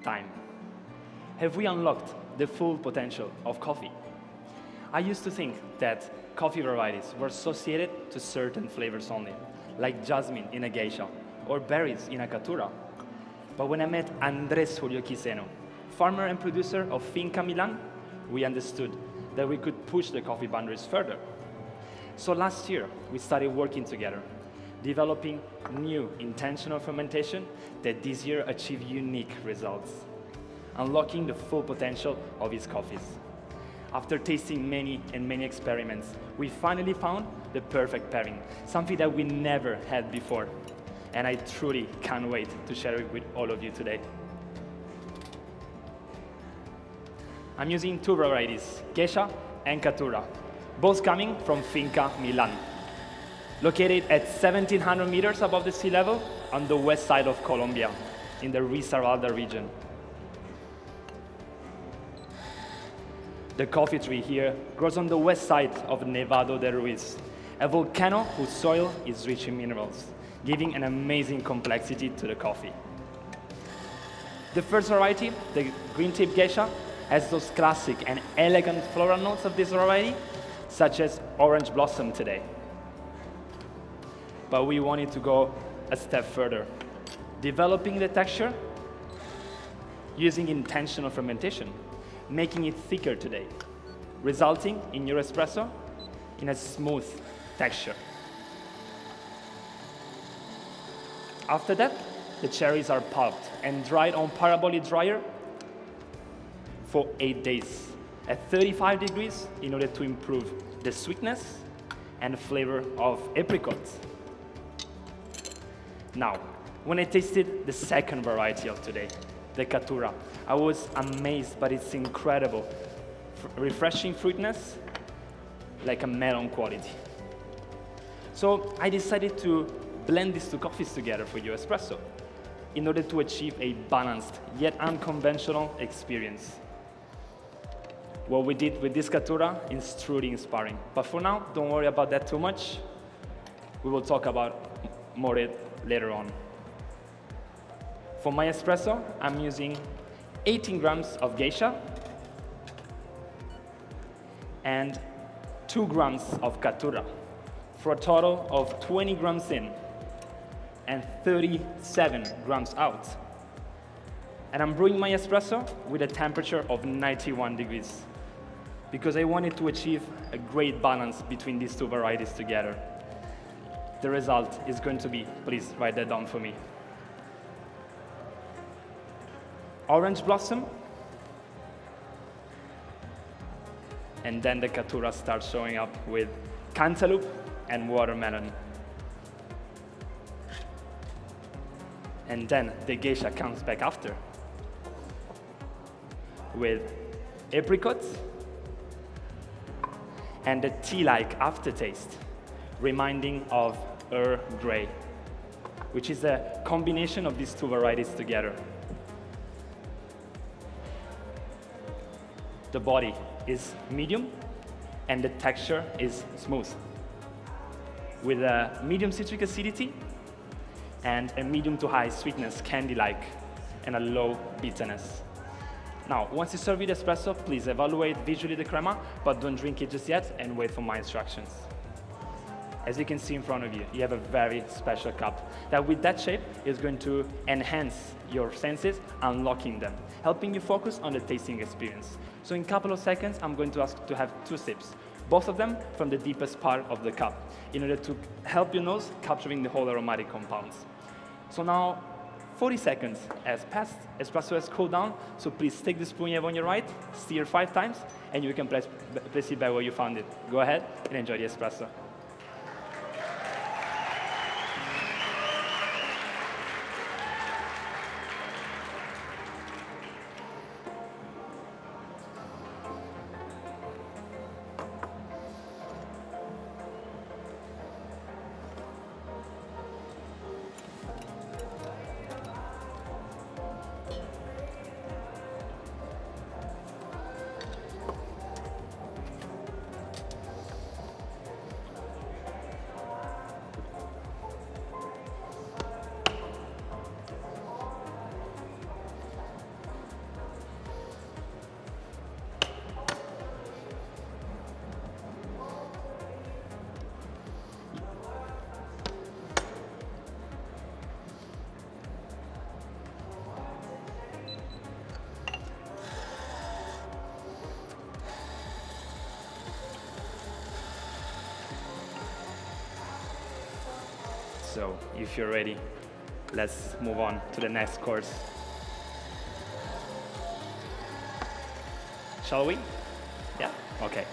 time. Have we unlocked the full potential of coffee? I used to think that coffee varieties were associated to certain flavors only, like jasmine in a geisha or berries in a caturra. But when I met Andrés Julio Quiseno, farmer and producer of Finca Milan, we understood that we could push the coffee boundaries further. So last year, we started working together, developing new intentional fermentation that this year achieved unique results, unlocking the full potential of his coffees. After tasting many experiments, we finally found the perfect pairing, something that we never had before. And I truly can't wait to share it with all of you today. I'm using two varieties, Geisha and Caturra, both coming from Finca Milan, located at 1,700 meters above the sea level on the west side of Colombia, in the Risaralda region. The coffee tree here grows on the west side of Nevado de Ruiz, a volcano whose soil is rich in minerals, giving an amazing complexity to the coffee. The first variety, the green tip geisha, has those classic and elegant floral notes of this variety, such as orange blossom today. But we wanted to go a step further, developing the texture using intentional fermentation, making it thicker today, resulting in your espresso in a smooth texture. After that, the cherries are pulped and dried on parabolic dryer for 8 days at 35 degrees in order to improve the sweetness and flavor of apricots. Now, when I tasted the second variety of today, the Caturra, I was amazed by its incredible, refreshing fruitness, like a melon quality. So I decided to blend these two coffees together for your espresso in order to achieve a balanced yet unconventional experience. What we did with this Caturra is truly inspiring. But for now, don't worry about that too much. We will talk about more it later on. For my espresso, I'm using 18 grams of geisha and 2 grams of Caturra for a total of 20 grams in and 37 grams out. And I'm brewing my espresso with a temperature of 91 degrees because I wanted to achieve a great balance between these two varieties together. The result is going to be, please write that down for me, orange blossom, and then the Caturra starts showing up with cantaloupe and watermelon. And then the geisha comes back after with apricots and a tea-like aftertaste, reminding of Earl Grey, which is a combination of these two varieties together. The body is medium and the texture is smooth, with a medium citric acidity and a medium to high sweetness, candy-like, and a low bitterness. Now, once you serve with espresso, please evaluate visually the crema, but don't drink it just yet and wait for my instructions. As you can see in front of you, you have a very special cup that with that shape is going to enhance your senses, unlocking them, helping you focus on the tasting experience. So in a couple of seconds, I'm going to ask to have 2 sips, both of them from the deepest part of the cup, in order to help your nose capturing the whole aromatic compounds. So now, 40 seconds has passed, espresso has cooled down, so please take the spoon you have on your right, stir 5 times, and you can place it back where you found it. Go ahead and enjoy the espresso. So if you're ready, let's move on to the next course. Shall we? Yeah? Okay.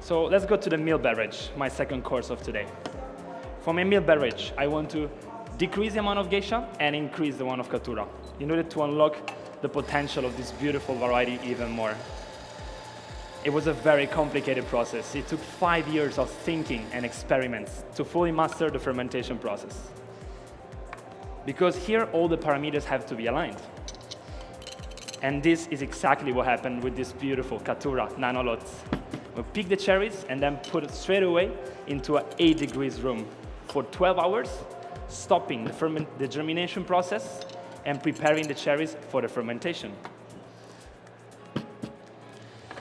So let's go to the meal beverage, my second course of today. For my meal beverage, I want to decrease the amount of geisha and increase the amount of katura in order to unlock the potential of this beautiful variety even more. It was a very complicated process. It took 5 years of thinking and experiments to fully master the fermentation process. Because here all the parameters have to be aligned. And this is exactly what happened with this beautiful Katura nanolots. We pick the cherries and then put it straight away into an 8 degrees room for 12 hours, stopping the germination process and preparing the cherries for the fermentation.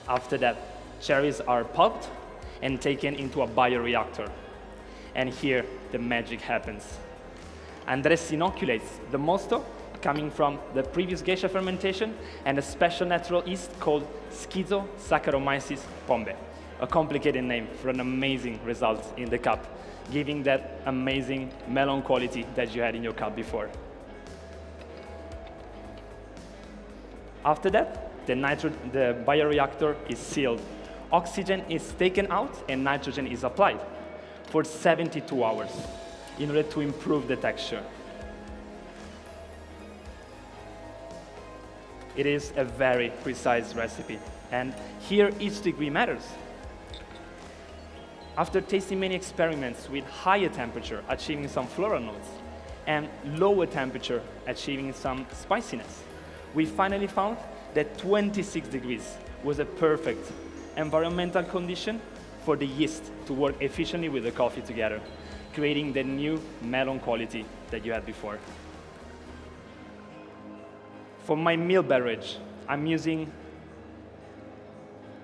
After that, cherries are pulped and taken into a bioreactor. And here the magic happens. Andres inoculates the mosto coming from the previous geisha fermentation and a special natural yeast called Schizosaccharomyces pombe, a complicated name for an amazing result in the cup, giving that amazing melon quality that you had in your cup before. After that, the bioreactor is sealed. Oxygen is taken out and nitrogen is applied for 72 hours in order to improve the texture. It is a very precise recipe, and here each degree matters. After tasting many experiments with higher temperature achieving some floral notes and lower temperature achieving some spiciness, we finally found that 26 degrees was a perfect environmental condition for the yeast to work efficiently with the coffee together, creating the new melon quality that you had before. For my meal beverage, I'm using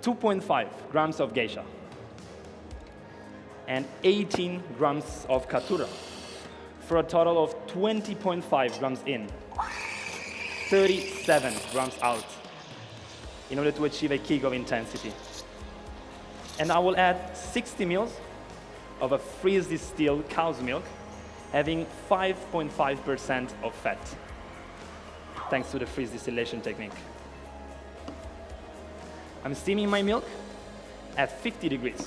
2.5 grams of geisha and 18 grams of katura for a total of 20.5 grams in, 37 grams out in order to achieve a kick of intensity. And I will add 60 ml of a freeze-distilled cow's milk having 5.5% of fat, thanks to the freeze distillation technique. I'm steaming my milk at 50 degrees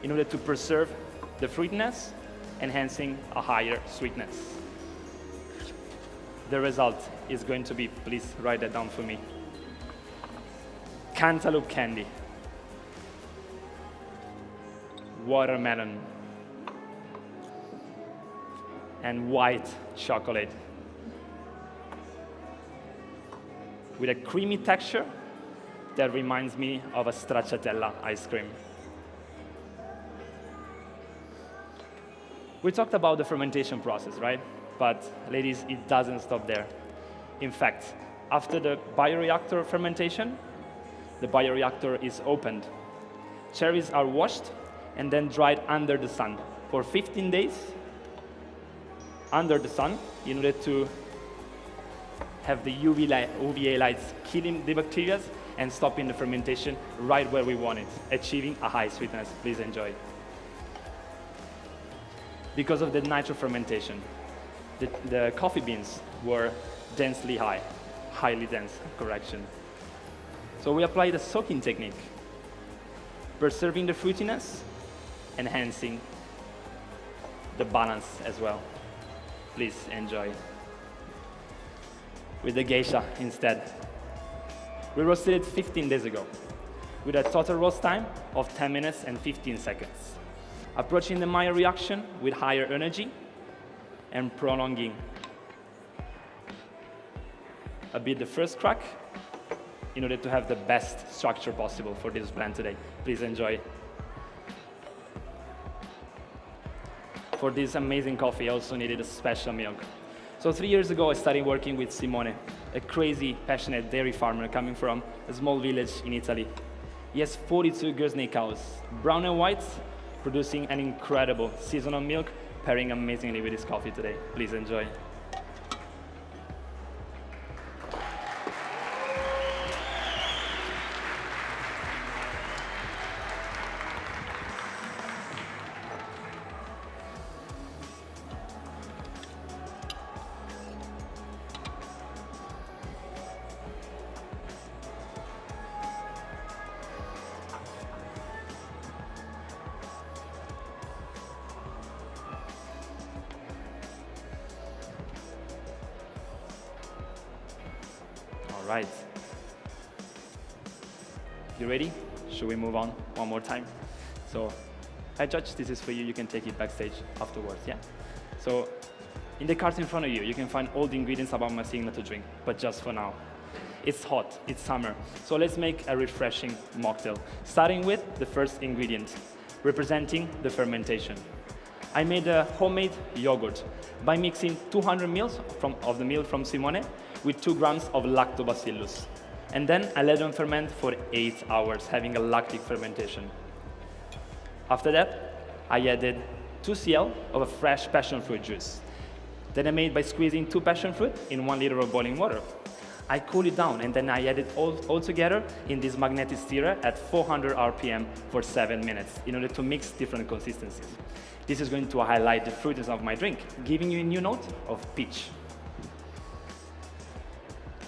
in order to preserve the fruitiness, enhancing a higher sweetness. The result is going to be, please write that down for me, cantaloupe candy, watermelon, and white chocolate with a creamy texture that reminds me of a stracciatella ice cream. We talked about the fermentation process, right? But ladies, it doesn't stop there. In fact, after the bioreactor fermentation, the bioreactor is opened. Cherries are washed and then dried under the sun for 15 days under the sun in order to have the UVA lights killing the bacteria and stopping the fermentation right where we want it, achieving a high sweetness. Please enjoy. Because of the nitro fermentation, the coffee beans were densely high, highly dense, correction. So we applied a soaking technique, preserving the fruitiness, enhancing the balance as well. Please enjoy. With the geisha instead. We roasted it 15 days ago with a total roast time of 10 minutes and 15 seconds, approaching the Maillard reaction with higher energy and prolonging a bit the first crack in order to have the best structure possible for this blend today. Please enjoy. For this amazing coffee, I also needed a special milk. So 3 years ago, I started working with Simone, a crazy, passionate dairy farmer coming from a small village in Italy. He has 42 Guernsey cows, brown and white, producing an incredible seasonal milk, pairing amazingly with his coffee today. Please enjoy. right. You ready? Should we move on one more time? So, I judge this is for you. You can take it backstage afterwards, yeah? So, in the cart in front of you, you can find all the ingredients about my signature drink, but just for now. It's hot, it's summer, so let's make a refreshing mocktail, starting with the first ingredient, representing the fermentation. I made a homemade yogurt by mixing 200 ml of the milk from Simone with 2 grams of lactobacillus. And then I let them ferment for 8 hours, having a lactic fermentation. After that, I added 2 cl of a fresh passion fruit juice that I made by squeezing 2 passion fruit in 1 liter of boiling water. I cool it down, and then I add it all together in this magnetic stirrer at 400 RPM for 7 minutes in order to mix different consistencies. This is going to highlight the fruitiness of my drink, giving you a new note of peach.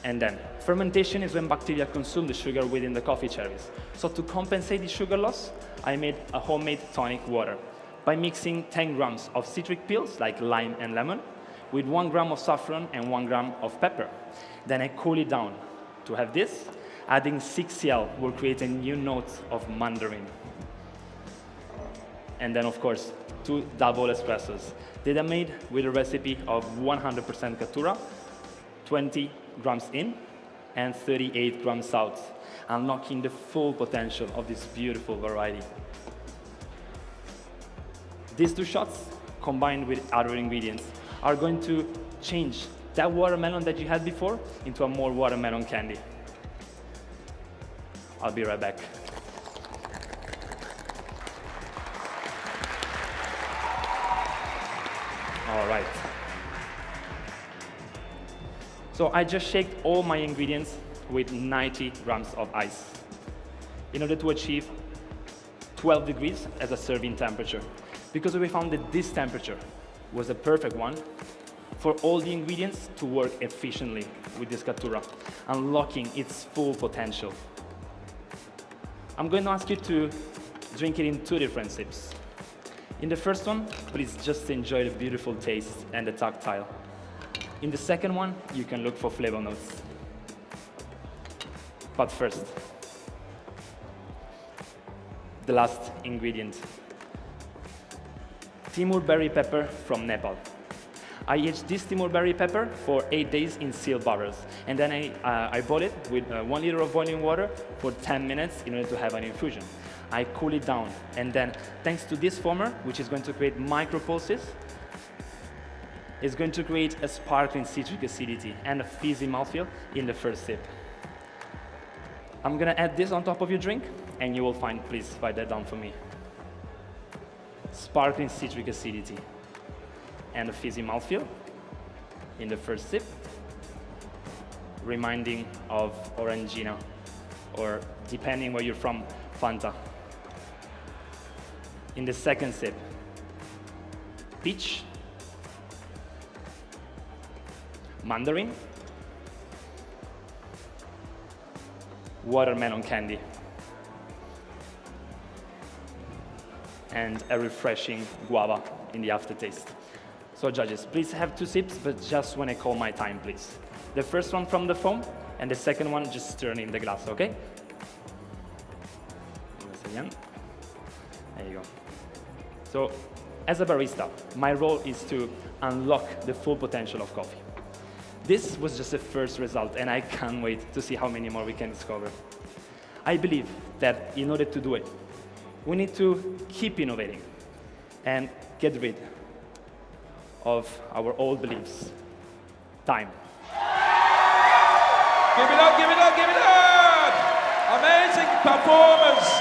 And then, fermentation is when bacteria consume the sugar within the coffee cherries. So to compensate the sugar loss, I made a homemade tonic water by mixing 10 grams of citric pills, like lime and lemon, with 1 gram of saffron and 1 gram of pepper. Then I cool it down. To have this, adding 6 cl will create a new note of mandarin. And then, of course, 2 double espressos that are made with a recipe of 100% Caturra, 20 grams in, and 38 grams out, unlocking the full potential of this beautiful variety. These 2 shots, combined with other ingredients, are going to change that watermelon that you had before into a more watermelon candy. I'll be right back. All right. So I just shaked all my ingredients with 90 grams of ice in order to achieve 12 degrees as a serving temperature, because we found that this temperature was the perfect one for all the ingredients to work efficiently with this Caturra, unlocking its full potential. I'm going to ask you to drink it in 2 different sips. In the first one, please just enjoy the beautiful taste and the tactile. In the second one, you can look for flavor notes. But first, the last ingredient. Timur berry pepper from Nepal. I aged this Timur berry pepper for 8 days in sealed barrels, and then I boiled it with 1 liter of boiling water for 10 minutes in order to have an infusion. I cool it down, and then thanks to this foamer, which is going to create micropulses, it's going to create a sparkling citric acidity and a fizzy mouthfeel in the first sip. I'm gonna add this on top of your drink, and you will find, please write that down for me, sparkling citric acidity and a fizzy mouthfeel in the first sip, reminding of Orangina, or depending where you're from, Fanta. In the second sip, peach, mandarin, watermelon candy, and a refreshing guava in the aftertaste. So judges, please have 2 sips, but just when I call my time, please. The first one from the foam, and the second one just stir in the glass, okay? There you go. So, as a barista, my role is to unlock the full potential of coffee. This was just the first result, and I can't wait to see how many more we can discover. I believe that in order to do it, we need to keep innovating and get rid of our old beliefs. Time. Give it up, give it up, give it up! Amazing performance!